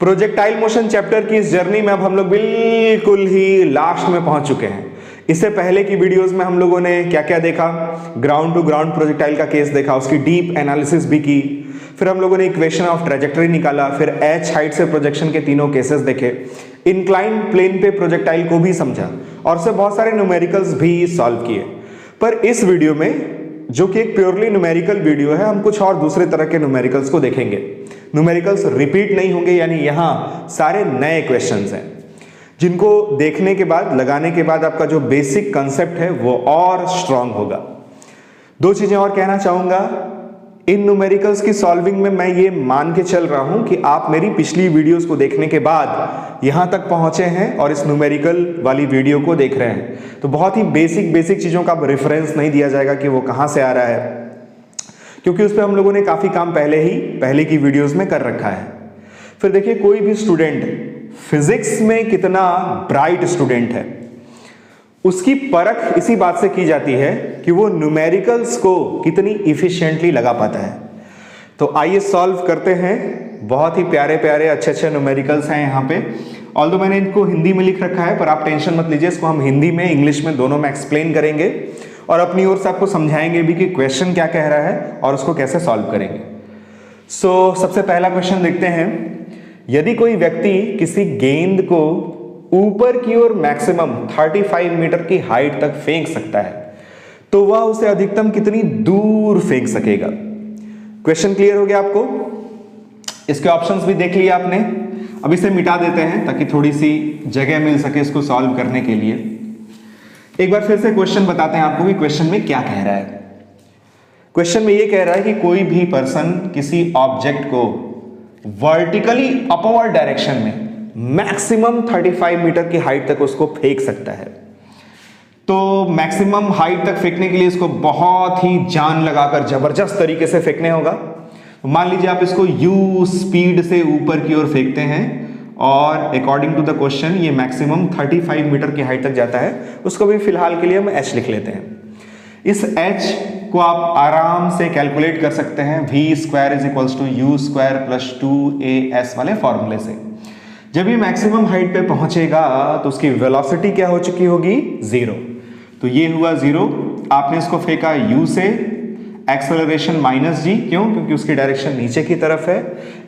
Projectile motion chapter की इस journey में अब हम लोग बिल्कुल ही लास्ट में पहुंच चुके हैं। इससे पहले की वीडियोस में हम लोगों ने क्या क्या देखा, ग्राउंड टू ग्राउंड प्रोजेक्टाइल का केस देखा, उसकी डीप एनालिसिस भी की, फिर हम लोगों ने इक्वेशन ऑफ ट्रेजेक्टरी निकाला, फिर एच हाइट से प्रोजेक्शन के तीनों केसेस देखे, इंक्लाइंड प्लेन पे प्रोजेक्टाइल को भी समझा और उससे बहुत सारे न्यूमेरिकल्स भी सॉल्व किए। पर इस वीडियो में, जो कि एक प्योरली न्यूमेरिकल वीडियो है, हम कुछ और दूसरे तरह के न्यूमेरिकल्स को देखेंगे। न्यूमेरिकल्स रिपीट नहीं होंगे, यानी यहां सारे नए क्वेश्चंस हैं जिनको देखने के बाद, लगाने के बाद आपका जो बेसिक कंसेप्ट है वो और स्ट्रांग होगा। दो चीजें और कहना चाहूंगा। इन न्यूमेरिकल्स की सॉल्विंग में मैं ये मान के चल रहा हूं कि आप मेरी पिछली वीडियोस को देखने के बाद यहां तक पहुंचे हैं और इस न्यूमेरिकल वाली वीडियो को देख रहे हैं, तो बहुत ही बेसिक चीजों का रेफरेंस नहीं दिया जाएगा कि वो कहां से आ रहा है, क्योंकि उस पर हम लोगों ने काफी काम पहले की वीडियोस में कर रखा है। फिर देखिए, कोई भी स्टूडेंट फिजिक्स में कितना ब्राइट स्टूडेंट है, उसकी परख इसी बात से की जाती है कि वो न्यूमेरिकल्स को कितनी इफिशिएंटली लगा पाता है। तो आइए सॉल्व करते हैं। बहुत ही प्यारे प्यारे अच्छे न्यूमेरिकल्स हैं यहाँ पे। ऑल्दो मैंने इनको हिंदी में लिख रखा है, पर आप टेंशन मत लीजिए, इसको हम हिंदी में, इंग्लिश में, दोनों में एक्सप्लेन करेंगे और अपनी ओर से आपको समझाएंगे भी कि क्वेश्चन क्या कह रहा है और उसको कैसे सॉल्व करेंगे। सबसे पहला क्वेश्चन देखते हैं। यदि कोई व्यक्ति किसी गेंद को ऊपर की ओर मैक्सिमम 35 मीटर की हाइट तक फेंक सकता है, तो वह उसे अधिकतम कितनी दूर फेंक सकेगा? क्वेश्चन क्लियर हो गया आपको? इसके ऑप्शंस भी देख लिए आपने। अब इसे मिटा देते हैं ताकि थोड़ी सी जगह मिल सके इसको सॉल्व करने के लिए। एक बार फिर से क्वेश्चन बताते हैं आपको कि क्वेश्चन में क्या कह रहा है। क्वेश्चन में ये कह रहा है कि कोई भी पर्सन किसी ऑब्जेक्ट को वर्टिकली अपवर्ड डायरेक्शन में मैक्सिमम 35 मीटर की हाइट तक उसको फेंक सकता है। तो मैक्सिमम हाइट तक फेंकने के लिए इसको बहुत ही जान लगाकर जबरदस्त तरीके से फेंकने होगा। मान लीजिए आप इसको u स्पीड से ऊपर की ओर फेंकते हैं और अकॉर्डिंग टू द क्वेश्चन ये मैक्सिमम 35 मीटर की हाइट तक जाता है। उसको भी फिलहाल के लिए हम h लिख लेते हैं। इस h को आप आराम से कैलकुलेट कर सकते हैं v² = u² + 2as वाले फॉर्मूले से। जब ये मैक्सिमम हाइट पे पहुंचेगा तो उसकी वेलोसिटी क्या हो चुकी होगी? 0। तो ये हुआ 0। आपने इसको फेंका u से, एक्सेलरेशन -g, क्यों? क्योंकि उसकी डायरेक्शन नीचे की तरफ है,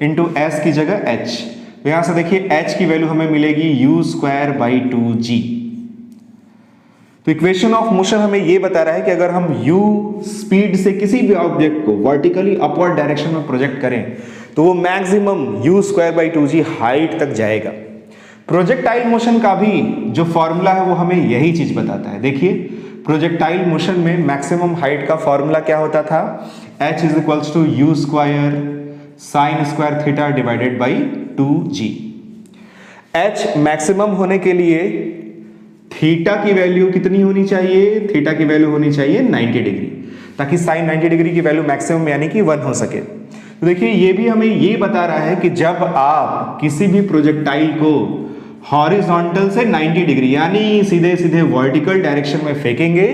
इंटू s की जगह h। तो यहां से देखिए h की वैल्यू हमें मिलेगी u² / 2g। तो इक्वेशन ऑफ मोशन हमें ये बता रहा है कि अगर हम u स्पीड से किसी भी ऑब्जेक्ट को वर्टिकली अपवर्ड डायरेक्शन में प्रोजेक्ट करें तो वो मैक्सिमम u² / 2g हाइट तक जाएगा। प्रोजेक्टाइल मोशन का भी जो फॉर्मूला है वो हमें यही चीज बताता है। देखिए, प्रोजेक्टाइल मोशन में मैक्सिमम हाइट का फॉर्मूला क्या होता था? h = u² sin² theta / 2g। h maximum होने के लिए थीटा की वैल्यू कितनी होनी चाहिए? थीटा की वैल्यू होनी चाहिए 90 डिग्री, ताकि साइन 90 डिग्री की वैल्यू मैक्सिमम यानी कि 1 हो सके। तो देखिए, ये भी हमें ये बता रहा है कि जब आप किसी भी प्रोजेक्टाइल को हॉरिजॉन्टल से 90 डिग्री यानी सीधे वर्टिकल डायरेक्शन में फेंकेंगे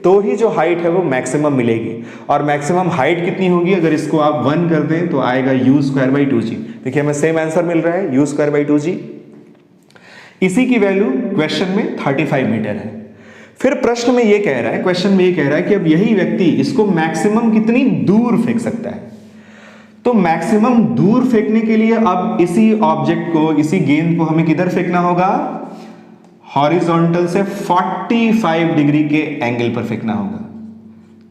तो ही जो हाइट है वो मैक्सिमम मिलेगी। और मैक्सिमम हाइट कितनी होगी? अगर इसको आप 1 कर दें तो आएगा u² / 2g। देखिए, हमें सेम आंसर मिल रहा है, u² / 2g। इसी की वैल्यू क्वेश्चन में 35 मीटर है। फिर प्रश्न में ये कह रहा है, क्वेश्चन में ये कह रहा है कि अब यही व्यक्ति इसको मैक्सिमम कितनी दूर फेंक सकता है। तो मैक्सिमम दूर फेंकने के लिए अब इसी ऑब्जेक्ट को, इसी गेंद को हमें किधर फेंकना होगा? हॉरिजॉन्टल से 45 डिग्री के एंगल पर फेंकना होगा।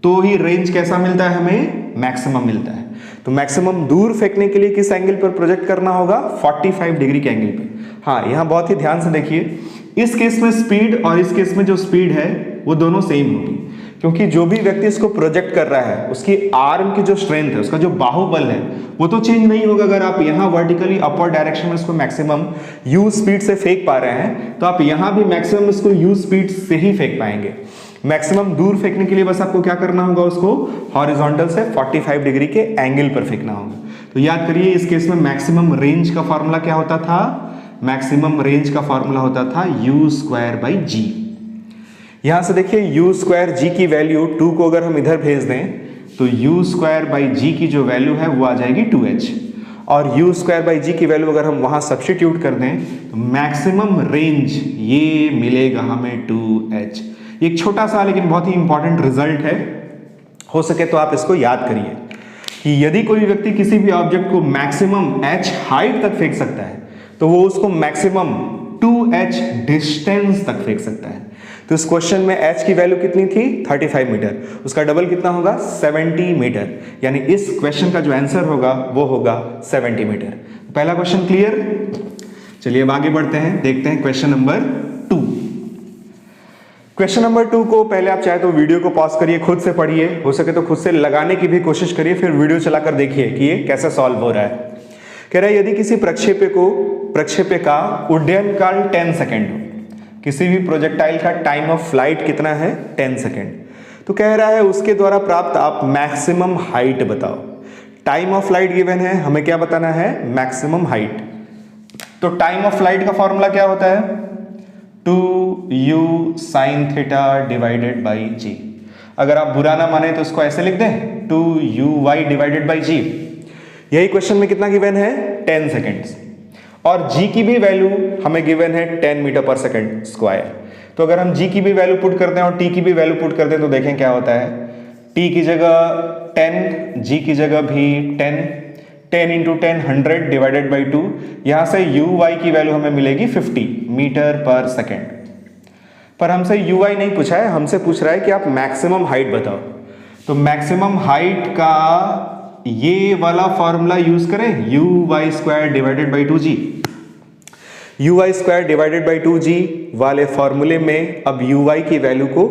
तो ही रेंज कैसा मिलता है? हमें मैक्सिमम मिलता है। तो मैक्सिमम दूर फेंकने के लिए किस एंगल पर प्रोजेक्ट करना होगा? 45 डिग्री के एंगल पे। हाँ, यहां बहुत ही ध्यान से देखिए, इस केस में स्पीड और इस केस में जो स्पीड है वो दोनों सेम होगी, क्योंकि जो भी व्यक्ति इसको प्रोजेक्ट कर रहा है उसकी आर्म की जो स्ट्रेंथ है, उसका जो बाहुबल है, वो तो चेंज नहीं होगा। अगर आप यहां वर्टिकली अपवर्ड डायरेक्शन में इसको मैक्सिमम u स्पीड से फेंक पा रहे हैं तो आप यहां भी मैक्सिमम इसको u स्पीड से ही फेंक पाएंगे। मैक्सिमम दूर फेंकने के लिए बस आपको क्या करना होगा? उसको हॉरिजॉन्टल से 45 डिग्री के एंगल पर फेंकना होगा। तो याद करिए, इस केस में मैक्सिमम रेंज का फॉर्मूला क्या होता था? मैक्सिमम रेंज का फॉर्मूला होता था u² / g। यहां से देखिए, u² g की वैल्यू 2 को अगर हम इधर भेज दें तो u² / g की जो वैल्यू है वो आ जाएगी 2h। और यू स्क्वायर बाई जी की वैल्यू अगर हम वहाँ सब्स्टिट्यूट कर दें तो मैक्सिमम रेंज ये मिलेगा हमें 2h। एक छोटा सा लेकिन बहुत ही इंपॉर्टेंट रिजल्ट है, हो सके तो आप इसको याद करिए कि यदि कोई व्यक्ति किसी भी ऑब्जेक्ट को मैक्सिमम h हाइट तक फेंक सकता है तो वो उसको मैक्सिमम 2h डिस्टेंस तक फेंक सकता है। तो इस क्वेश्चन में h की वैल्यू कितनी थी 35 मीटर, उसका डबल कितना होगा 70 मीटर, यानी इस क्वेश्चन का जो आंसर होगा वो होगा 70 मीटर। पहला क्वेश्चन क्लियर। चलिए अब आगे बढ़ते हैं, देखते हैं क्वेश्चन नंबर 2। क्वेश्चन नंबर 2 को पहले आप चाहे तो वीडियो को पॉज करिए, खुद से पढ़िए, हो सके तो खुद से लगाने की भी कोशिश करिए, फिर वीडियो चलाकर देखिए कि ये कैसे सॉल्व हो रहा है। कह रहा है यदि किसी प्रक्षेप्य का उड्डयन काल 10 सेकेंड हो, किसी भी प्रोजेक्टाइल का टाइम ऑफ फ्लाइट कितना है 10 सेकेंड, तो कह रहा है उसके द्वारा प्राप्त आप मैक्सिमम हाइट बताओ। टाइम ऑफ फ्लाइट गिवन है, हमें क्या बताना है मैक्सिमम हाइट। तो टाइम ऑफ फ्लाइट का फॉर्मूला क्या होता है 2u sin theta divided by g. अगर आप बुरा ना माने तो इसको ऐसे लिख दें 2uy डिवाइडेड बाई जी। यही क्वेश्चन में कितना गिवन है 10 सेकेंड्स, और g की भी वैल्यू हमें गिवन है 10 मीटर पर सेकेंड स्क्वायर। तो अगर हम g की भी वैल्यू पुट करते हैं और t की भी वैल्यू पुट करते हैं तो देखें क्या होता है, t की जगह 10, g की जगह भी 10, 10 इंटू 10 100 डिवाइडेड बाई 2, यहां से uy की वैल्यू हमें मिलेगी 50 मीटर पर सेकेंड। पर हमसे uy नहीं पूछा है, हमसे पूछ रहा है कि आप मैक्सिमम हाइट बताओ। तो मैक्सिमम हाइट का ये वाला फॉर्मूला यूज करें uy square divided by 2g। uy square divided by 2g वाले फॉर्मूले में अब uy की वैल्यू को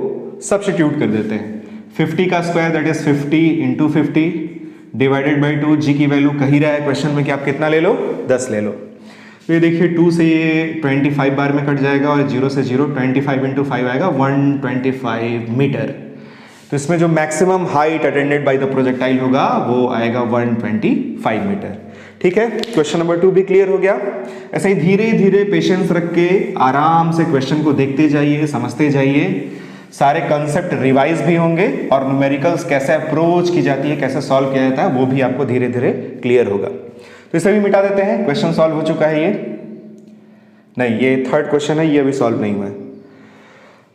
सब्स्टिट्यूट कर देते हैं। 50 का square that is 50 into 50 divided by 2, g की वैल्यू कही रहा है क्वेश्चन में कि आप कितना ले लो 10 ले लो। तो ये देखिए 2 से ये 25 बार में कट जाएगा और 0 से 0, 25 इंटू 5 आएगा 125 मीटर। तो इसमें जो maximum height attended by the projectile होगा वो आएगा 125 मीटर। ठीक है, क्वेश्चन नंबर 2 भी क्लियर हो गया। ऐसे ही धीरे धीरे पेशेंस रख के आराम से क्वेश्चन को देखते जाइए, समझते जाइए, सारे कंसेप्ट रिवाइज भी होंगे और न्यूमेरिकल्स कैसे अप्रोच की जाती है, कैसे सॉल्व किया जाता है वो भी आपको धीरे धीरे क्लियर होगा। तो इसे भी मिटा देते हैं, क्वेश्चन सॉल्व हो चुका है। ये नहीं, ये थर्ड क्वेश्चन है, ये अभी सॉल्व नहीं हुआ है।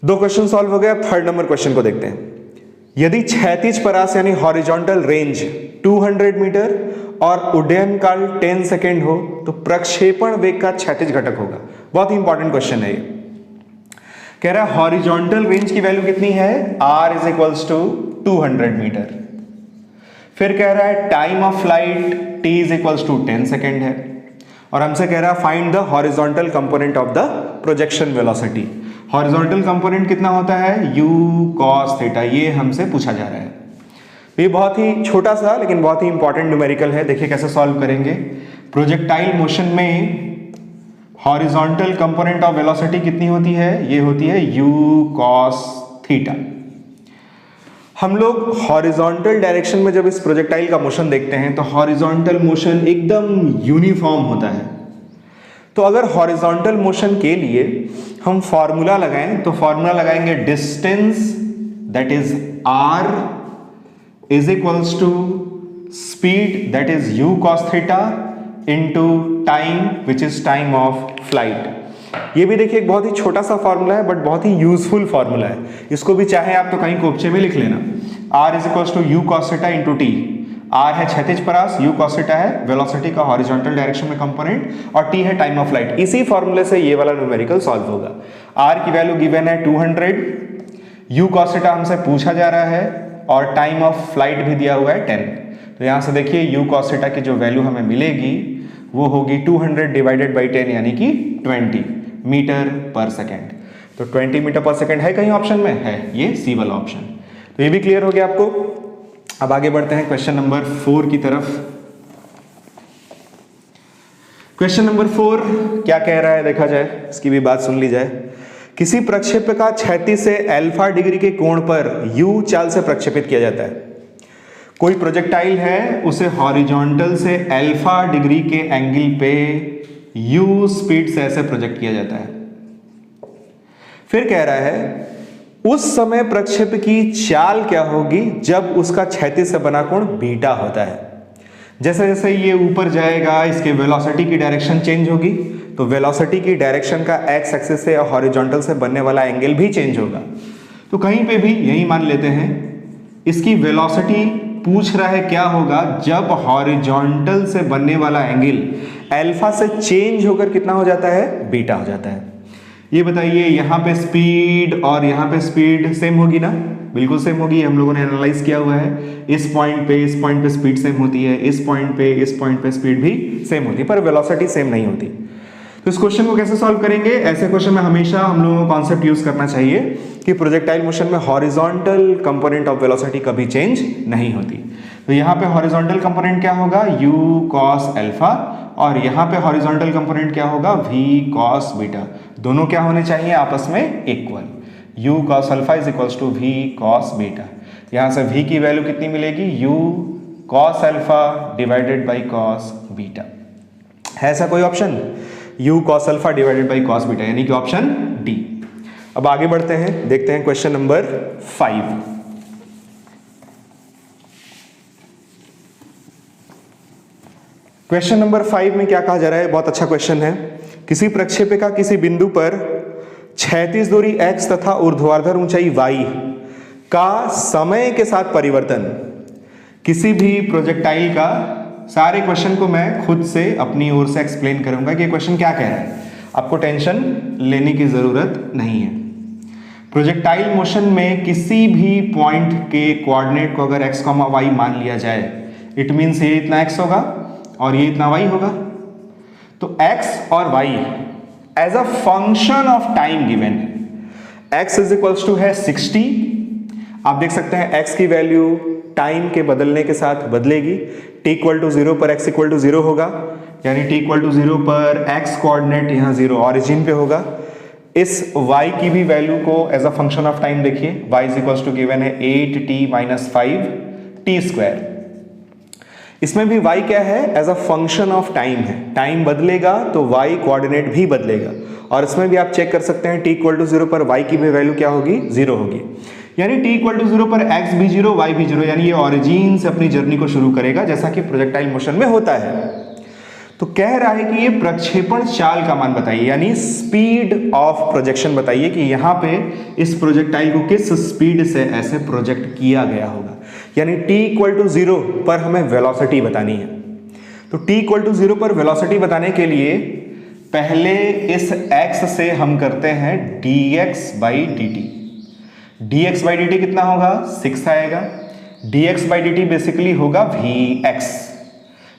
2 क्वेश्चन सॉल्व हो गए, अब थर्ड नंबर क्वेश्चन को देखते हैं। यदि क्षैतिज परास यानी हॉरिजॉन्टल रेंज 200 मीटर और उड्डयन काल 10 सेकेंड हो तो प्रक्षेपण वेग का क्षैतिज घटक होगा। बहुत ही इंपॉर्टेंट क्वेश्चन है ये। कह रहा है हॉरिजॉन्टल रेंज की वैल्यू कितनी है r is equals to 200 metre. फिर कह रहा है time of flight t is equals to 10 second है, और हमसे कह रहा है find the horizontal component of the projection velocity. Horizontal component कितना होता है u cos थीटा, ये हमसे पूछा जा रहा है। ये बहुत ही छोटा सा लेकिन बहुत ही इंपॉर्टेंट न्यूमेरिकल है, देखिए कैसे सॉल्व करेंगे। प्रोजेक्टाइल मोशन में हॉरिजॉन्टल कंपोनेंट ऑफ वेलोसिटी कितनी होती है, ये होती है u cos थीटा। हम लोग हॉरिजॉन्टल डायरेक्शन में जब इस प्रोजेक्टाइल का मोशन देखते हैं तो हॉरिजॉन्टल मोशन एकदम यूनिफॉर्म होता है। तो अगर हॉरिजॉन्टल मोशन के लिए हम फॉर्मूला लगाएं तो फॉर्मूला लगाएंगे distance that is r is equals to speed that is u cos theta into time which is time of flight. ये भी देखिए एक बहुत ही छोटा सा फॉर्मूला है बट बहुत ही यूजफुल फॉर्मूला है, इसको भी चाहे आप तो कहीं कोपचे में लिख लेना। r is equals to u cos theta into t. r है क्षैतिज परास, u cos थीटा है वेलोसिटी का हॉरिजॉन्टल डायरेक्शन में कंपोनेंट, और t है टाइम ऑफ फ्लाइट। इसी फॉर्मूले से ये वाला न्यूमेरिकल सॉल्व होगा। r की वैल्यू गिवन है 200, u cos थीटा हमसे पूछा जा रहा है और टाइम ऑफ फ्लाइट भी दिया हुआ है 10। तो यहां से देखिए u cos थीटा की जो वैल्यू हमें मिलेगी वो होगी 200 डिवाइडेड बाई 10 यानी कि 20 मीटर पर सेकेंड। तो 20 मीटर पर सेकेंड है कहीं ऑप्शन में, है ये सी वाला ऑप्शन। तो ये भी क्लियर हो गया आपको। अब आगे बढ़ते हैं क्वेश्चन नंबर 4 की तरफ। क्वेश्चन नंबर 4 क्या कह रहा है देखा जाए, इसकी भी बात सुन ली जाए। किसी प्रक्षेप्य का क्षैतिज से अल्फा डिग्री के कोण पर u चाल से प्रक्षेपित किया जाता है। कोई प्रोजेक्टाइल है, उसे हॉरिजॉन्टल से अल्फा डिग्री के एंगल पे u स्पीड से ऐसे प्रोजेक्ट किया जाता है। फिर कह रहा है उस समय प्रक्षेप्य की चाल क्या होगी जब उसका क्षैतिज से बना कोण बीटा होता है। जैसे जैसे ये ऊपर जाएगा इसके वेलोसिटी की डायरेक्शन चेंज होगी, तो वेलोसिटी की डायरेक्शन का एक्स एक्सिस से और हॉरिजॉन्टल से बनने वाला एंगल भी चेंज होगा। तो कहीं पे भी यही मान लेते हैं इसकी वेलोसिटी पूछ रहा है क्या होगा जब हॉरिजॉन्टल से बनने वाला एंगल अल्फा से चेंज होकर कितना हो जाता है, बीटा हो जाता है। ये बताइए यहाँ पे स्पीड और यहाँ पे स्पीड सेम होगी ना, बिल्कुल सेम होगी, हम लोगों ने एनालाइज किया हुआ है। इस पॉइंट पे स्पीड सेम होती है, इस पॉइंट पे स्पीड भी सेम होती है, पर वेलोसिटी सेम नहीं होती। तो इस क्वेश्चन को कैसे सॉल्व करेंगे? ऐसे क्वेश्चन में हमेशा हम लोगों को कॉन्सेप्ट यूज करना चाहिए कि प्रोजेक्टाइल मोशन में हॉरिजॉन्टल कंपोनेंट ऑफ वेलोसिटी कभी चेंज नहीं होती। तो यहाँ पे हॉरिजॉन्टल कंपोनेंट क्या होगा, u cos अल्फा, और यहाँ पे हॉरिजॉन्टल कंपोनेंट क्या होगा, v cos बीटा। दोनों क्या होने चाहिए आपस में equal. u cos alpha is equals to v cos beta. यहाँ से v की वैल्यू कितनी मिलेगी, u cos alpha divided by cos beta. है ऐसा कोई option? u cos alpha divided by cos beta, यानी कि ऑप्शन डी। अब आगे बढ़ते हैं, देखते हैं क्वेश्चन नंबर 5। क्वेश्चन नंबर 5 में क्या कहा जा रहा है, बहुत अच्छा क्वेश्चन है। किसी प्रक्षेपिका किसी बिंदु पर क्षैतिज दूरी x तथा ऊर्ध्वाधर ऊंचाई y का समय के साथ परिवर्तन। किसी भी प्रोजेक्टाइल का सारे क्वेश्चन को मैं खुद से अपनी ओर से एक्सप्लेन करूंगा कि क्वेश्चन क्या कह रहा है, आपको टेंशन लेने की जरूरत नहीं है। प्रोजेक्टाइल मोशन में किसी भी पॉइंट के कोऑर्डिनेट को अगर x, y मान लिया जाए, इट मीन्स ये इतना x होगा और ये इतना y होगा। तो x और y as a function of time given है। x इज इक्वल्स टू है 60। आप देख सकते हैं x की वैल्यू टाइम के बदलने के साथ बदलेगी। t इक्वल टू 0 पर x इक्वल टू 0 होगा, यानी t इक्वल टू 0 पर x कोऑर्डिनेट यहाँ 0 ऑरिजिन पे होगा। इस y की भी वैल्यू को as a function of time देखिए, y is equals to given है 8t माइनस 5t स्क्वायर। इसमें भी y क्या है, as a function of time है। टाइम बदलेगा तो y कोऑर्डिनेट भी बदलेगा, और इसमें भी आप चेक कर सकते हैं t इक्वल टू 0 पर y की भी वैल्यू क्या होगी, 0 होगी। यानी t इक्वल टू 0 पर x भी 0 y भी 0, यानी ये ऑरिजिन से अपनी जर्नी को शुरू करेगा जैसा कि प्रोजेक्टाइल मोशन में होता है। तो कह रहा है कि ये प्रक्षेपण चाल का मान बताइए, यानी स्पीड ऑफ प्रोजेक्शन बताइए कि यहाँ पे इस प्रोजेक्टाइल को किस स्पीड से ऐसे प्रोजेक्ट किया गया होगा। यानी t इक्वल टू 0 पर हमें वेलोसिटी बतानी है। तो t इक्वल टू 0 पर वेलोसिटी बताने के लिए पहले इस x से हम करते हैं dx by dt। dx by dt कितना होगा, 6 आएगा। dx बाई dt बेसिकली होगा vx।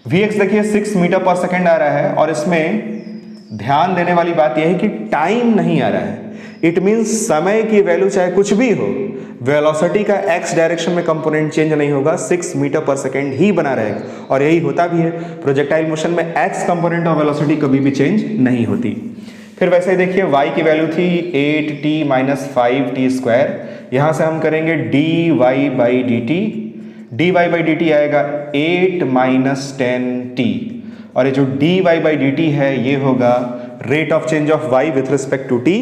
vx देखिए 6 मीटर पर सेकेंड आ रहा है, और इसमें ध्यान देने वाली बात यह है कि टाइम नहीं आ रहा है। इट मीन्स समय की वैल्यू चाहे कुछ भी हो, वेलोसिटी का x डायरेक्शन में कंपोनेंट चेंज नहीं होगा, 6 मीटर पर सेकेंड ही बना रहेगा। और यही होता भी है, प्रोजेक्टाइल मोशन में x कंपोनेंट ऑफ वेलोसिटी कभी भी चेंज नहीं होती। फिर वैसे ही देखिए y की वैल्यू थी 8t माइनस 5t स्क्वायर। यहाँ से हम करेंगे dy by dt। dy by dt आएगा 8 माइनस 10t, और ये जो dy बाई dt है ये होगा rate of change of y with respect to t,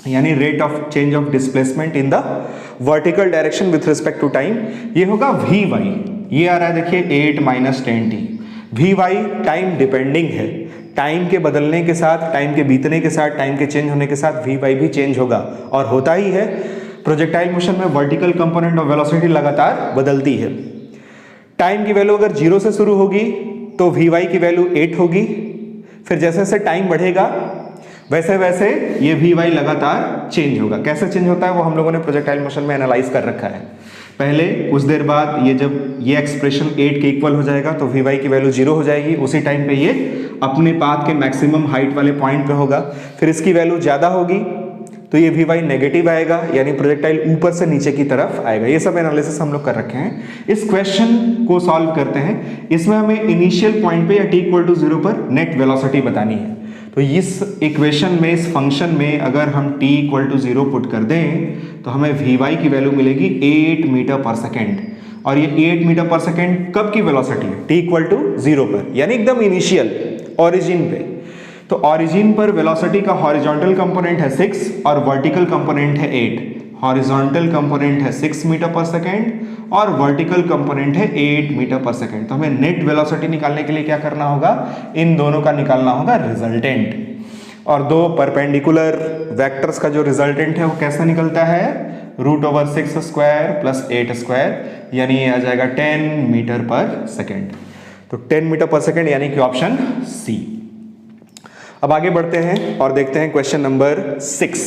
यानी rate of change of displacement in the vertical direction with respect to time. ये होगा vy, ये आ रहा है देखिए 8 minus 10t। vy time depending है, टाइम के बदलने के साथ, टाइम के बीतने के साथ, टाइम के चेंज होने के साथ vy भी चेंज होगा, और होता ही है। प्रोजेक्टाइल मोशन में वर्टिकल कंपोनेंट ऑफ वेलोसिटी लगातार बदलती है। टाइम की वैल्यू अगर 0 से शुरू होगी तो vy की वैल्यू 8 होगी। फिर जैसे जैसे टाइम बढ़ेगा वैसे वैसे ये vy लगातार चेंज होगा। कैसे चेंज होता है वो हम लोगों ने प्रोजेक्टाइल मोशन में एनालाइज कर रखा है। पहले कुछ देर बाद ये जब ये एक्सप्रेशन 8 के इक्वल हो जाएगा तो vy की वैल्यू 0 हो जाएगी। उसी टाइम पे ये अपने पाथ के मैक्सिमम हाइट वाले पॉइंट पे होगा। फिर इसकी वैल्यू ज़्यादा होगी तो ये vy नेगेटिव आएगा, यानी प्रोजेक्टाइल ऊपर से नीचे की तरफ आएगा। ये सब एनालिसिस हम लोग कर रखे हैं। इस क्वेश्चन को सॉल्व करते हैं। इसमें हमें इनिशियल पॉइंट पे या t इक्वल टू 0 पर नेट वेलोसिटी बतानी है। तो इस इक्वेशन में, इस फंक्शन में अगर हम t इक्वल टू 0 पुट कर दें तो हमें vy की वैल्यू मिलेगी 8 मीटर पर सेकेंड। और ये 8 मीटर पर सेकेंड कब की वेलोसिटी है, t इक्वल टू 0 पर, यानी एकदम इनिशियल ऑरिजिन पे। तो ऑरिजिन पर वेलोसिटी का हॉरिजॉन्टल कंपोनेंट है 6 और वर्टिकल कंपोनेंट है 8। हॉरिजॉन्टल कंपोनेंट है 6 मीटर पर सेकेंड और वर्टिकल कंपोनेंट है 8 मीटर पर सेकेंड। तो हमें नेट वेलोसिटी निकालने के लिए क्या करना होगा, इन दोनों का निकालना होगा रिजल्टेंट। और दो परपेंडिकुलर वेक्टर्स का जो रिजल्टेंट है वो कैसा निकलता है, √6 स्क्वायर प्लस 8 स्क्वायर, यानी ये आ जाएगा 10 मीटर पर सेकेंड। तो 10 मीटर पर सेकेंड यानी कि ऑप्शन सी। अब आगे बढ़ते हैं और देखते हैं क्वेश्चन नंबर 6।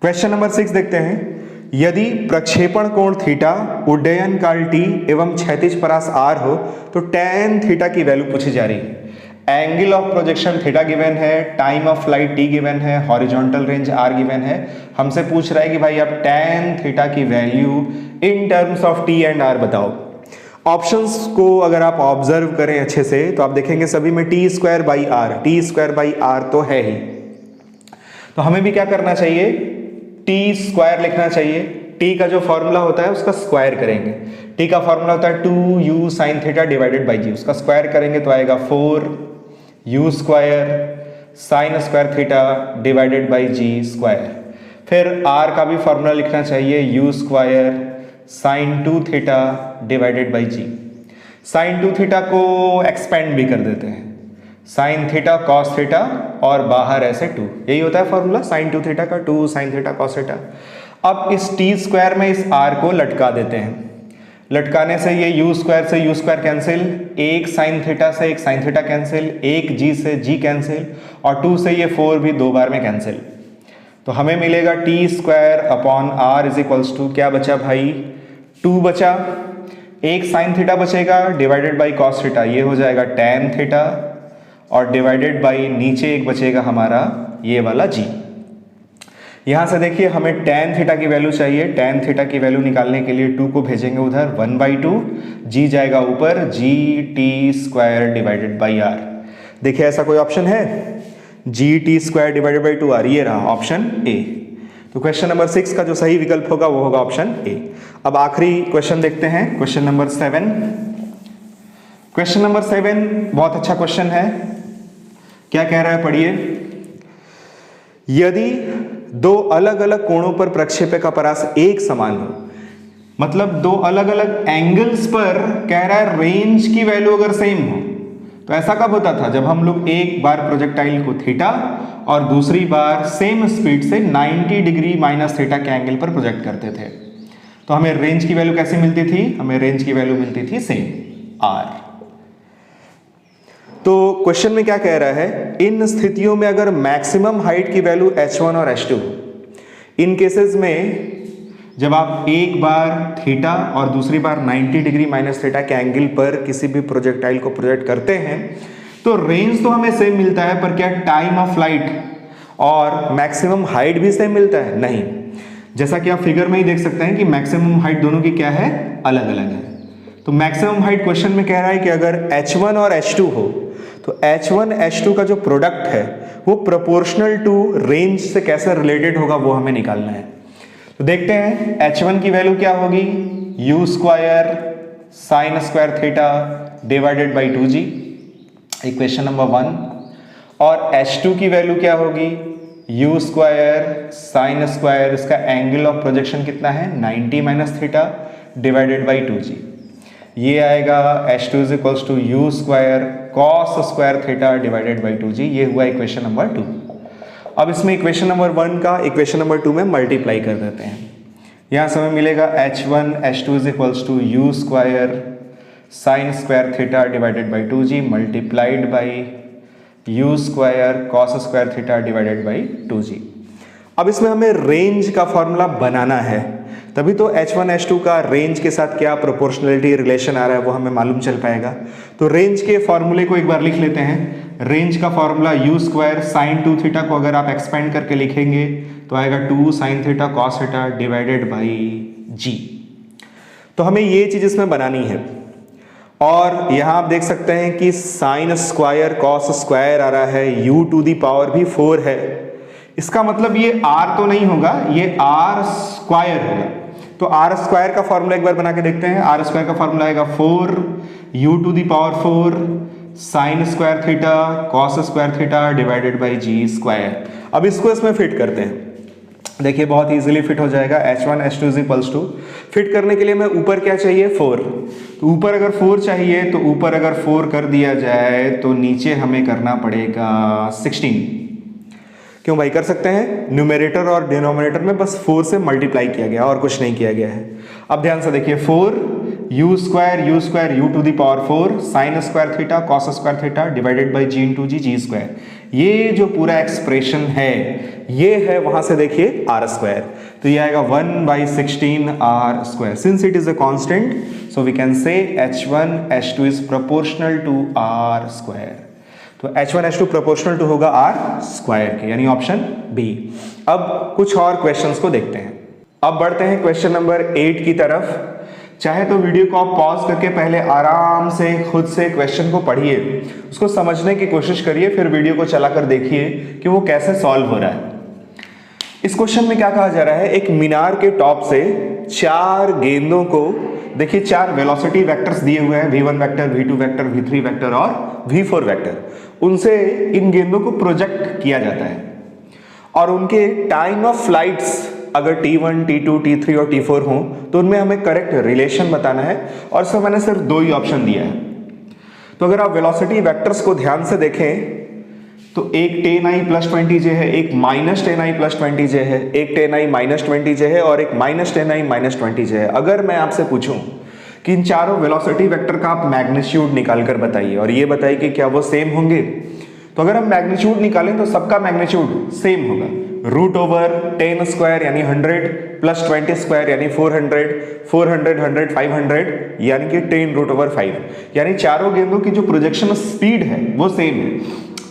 क्वेश्चन नंबर 6 देखते हैं, यदि प्रक्षेपण कोण थीटा, उड्डयन काल टी एवं क्षैतिज परास आर हो तो tan थीटा की वैल्यू पूछी जा रही है। Angle of projection theta given है, time of flight T given है, हॉरिजॉन्टल रेंज आर गिवन है। हमसे पूछ रहा है कि भाई आप tan थीटा की value in terms of T and R बताओ। ऑप्शंस को अगर आप ऑब्जर्व करें अच्छे से तो आप देखेंगे सभी में टी स्क्वायर बाई आर तो है ही। तो हमें भी क्या करना चाहिए, टी स्क्वायर लिखना चाहिए। टी का जो फॉर्मूला होता है उसका स्क्वायर करेंगे। टी का फॉर्मूला होता है 2u sin theta divided by g, उसका स्क्वायर करेंगे तो आएगा 4u square sine square theta divided by g square. फिर r का भी फॉर्मूला लिखना चाहिए u square sine 2 theta divided by g. Sine 2 theta को एक्सपेंड भी कर देते हैं, साइन थीटा कॉस थीटा और बाहर ऐसे 2, यही होता है फॉर्मूला साइन 2 थीटा का, 2 साइन थीटा कॉस थीटा। अब इस टी स्क्वायर में इस r को लटका देते हैं। लटकाने से ये u स्क्वायर से u स्क्वायर कैंसिल, एक साइन थीटा से एक साइन थीटा कैंसिल, एक g से g कैंसिल और 2 से ये 4 भी 2 बार में कैंसिल। तो हमें मिलेगा t square upon r is equals to, क्या बचा भाई 2 बचा, एक साइन थीटा बचेगा डिवाइडेड बाई कॉस थीटा, ये हो जाएगा tan थीटा और डिवाइडेड बाई नीचे एक बचेगा हमारा ये वाला g। यहां से देखिए हमें tan थीटा की वैल्यू चाहिए। tan थीटा की वैल्यू निकालने के लिए 2 को भेजेंगे उधर, 1/2, g जाएगा ऊपर, g t square divided by r। देखिए ऐसा कोई ऑप्शन है, g t square divided by 2r, ये रहा ऑप्शन ए। तो क्वेश्चन नंबर 6 का जो सही विकल्प होगा वो होगा ऑप्शन ए। अब आखिरी क्वेश्चन देखते हैं, क्वेश्चन नंबर 7। क्वेश्चन नंबर 7 बहुत अच्छा क्वेश्चन है। क्या कह रहा है पढ़िए, यदि दो अलग अलग कोणों पर प्रक्षेप्य का परास एक समान हो, मतलब दो अलग अलग एंगल्स पर कह रहा है रेंज की वैल्यू अगर सेम हो, तो ऐसा कब होता था, जब हम लोग एक बार प्रोजेक्टाइल को थीटा और दूसरी बार सेम स्पीड से 90 डिग्री माइनस थीटा के एंगल पर प्रोजेक्ट करते थे। तो हमें रेंज की वैल्यू कैसी मिलती थी, हमें रेंज की वैल्यू मिलती थी सेम आर। तो क्वेश्चन में क्या कह रहा है, इन स्थितियों में अगर मैक्सिमम हाइट की वैल्यू h1 और h2 हो, इन केसेस में जब आप एक बार थीटा और दूसरी बार 90 डिग्री माइनस थीटा के एंगल पर किसी भी प्रोजेक्टाइल को प्रोजेक्ट करते हैं तो रेंज तो हमें सेम मिलता है, पर क्या टाइम ऑफ फ्लाइट और मैक्सिमम हाइट भी सेम मिलता है? नहीं। जैसा कि आप फिगर में ही देख सकते हैं कि मैक्सिमम हाइट दोनों की क्या है, अलग अलग है। तो मैक्सिमम हाइट क्वेश्चन में कह रहा है कि अगर h1 और h2 हो तो h1 h2 का जो प्रोडक्ट है वो प्रोपोर्शनल टू रेंज से कैसे रिलेटेड होगा वो हमें निकालना है। तो देखते हैं h1 की वैल्यू क्या होगी, u square sine square theta divided by 2g, equation number 1। और h2 की वैल्यू क्या होगी, u स्क्वायर साइन स्क्वायर, इसका एंगल ऑफ प्रोजेक्शन कितना है 90 minus theta divided by 2g, ये आएगा h2 is equals to u square cos square theta divided by 2g। ये हुआ इक्वेशन नंबर 2। अब इसमें इक्वेशन नंबर 1 का इक्वेशन नंबर 2 में मल्टीप्लाई कर देते हैं। यहाँ से हमें मिलेगा h1 h2 is equals to u square sine square theta divided by 2g multiplied by u square cos square theta divided by 2g। अब इसमें हमें रेंज का फॉर्मूला बनाना है, तभी तो h1 h2 का रेंज के साथ क्या प्रोपोर्शनलिटी रिलेशन आ रहा है वो हमें मालूम चल पाएगा। तो रेंज के फॉर्मूले को एक बार लिख लेते हैं। रेंज का formula u square sine 2 theta को अगर आप एक्सपेंड करके लिखेंगे तो आएगा 2 sine theta cos theta divided by g। तो हमें ये चीज इसमें बनानी है। और यहां आप देख सकते हैं कि साइन स्क्वायर कॉस स्क्वायर आ रहा है, u टू दी पावर भी 4 है। इसका मतलब ये r तो नहीं होगा, ये r स्क्वायर होगा। तो r स्क्वायर का फॉर्मूला एक बार बना के देखते हैं। r स्क्वायर का फॉर्मूला आएगा 4 u to the power 4 sine square theta cos square theta divided by g square. अब इसको इसमें फिट करते हैं। देखिए बहुत इजीली फिट हो जाएगा, h1 h2 is equals to, fit करने के लिए मैं ऊपर क्या चाहिए 4, तो ऊपर अगर 4 चाहिए तो ऊपर अगर 4 कर दिया जाए तो नीचे हमें करना पड़ेगा 16। क्यों भाई, कर सकते हैं, न्यूमरेटर और डिनोमिनेटर में बस 4 से मल्टीप्लाई किया गया और कुछ नहीं किया गया है। अब ध्यान से देखिए 4 u square u to the power 4 sine square theta cos square theta divided by g into g square, ये जो पूरा एक्सप्रेशन है ये है वहां से देखिए आर स्क्वायर, तो ये आएगा 1/16 r square. Since it is a constant so we can say h1 h2 is proportional to r square, तो h1 h2 प्रोपोर्शनल टू होगा आर स्क्वायर के, यानी ऑप्शन बी। अब कुछ और क्वेश्चंस को देखते हैं। अब बढ़ते हैं क्वेश्चन नंबर 8 की तरफ। चाहे तो वीडियो को आप पॉज करके पहले आराम से खुद से क्वेश्चन को पढ़िए, उसको समझने की कोशिश करिए, फिर वीडियो को चलाकर देखिए कि वो कैसे सॉल्व हो रहा है। इस क्वेश्चन में क्या कहा जा रहा है, एक मीनार के टॉप से 4 गेंदों को, देखिए 4 वेलोसिटी वेक्टर्स दिए हुए हैं, v1 vector, v2 vector, v3 vector और v4 वेक्टर, उनसे इन गेंदों को प्रोजेक्ट किया जाता है और उनके टाइम ऑफ फ्लाइट्स अगर t1, t2, t3 और t4 हों तो उनमें हमें करेक्ट रिलेशन बताना है, और इसमें मैंने सिर्फ 2 ही ऑप्शन दिया है। तो अगर आप वेलोसिटी वेक्टर्स को ध्यान से देखें तो एक 10i प्लस 20j है, एक माइनस 10i प्लस 20j है, एक 10i माइनस 20j है और एक माइनस 10i माइनस 20j है। अगर मैं आपसे पूछूं कि इन चारों वेलोसिटी वेक्टर का आप मैग्नीट्यूड निकाल कर बताइए और ये बताइए कि क्या वो सेम होंगे, तो अगर हम मैग्नीट्यूड निकालें तो सबका मैग्नीट्यूड सेम होगा, रूट ओवर 10 स्क्वायर यानी 100 प्लस 20 स्क्वायर यानी 400 400 100 500 यानी कि 10 रूट ओवर 5, यानी चारों गेंदों की जो प्रोजेक्शन स्पीड है वो सेम है,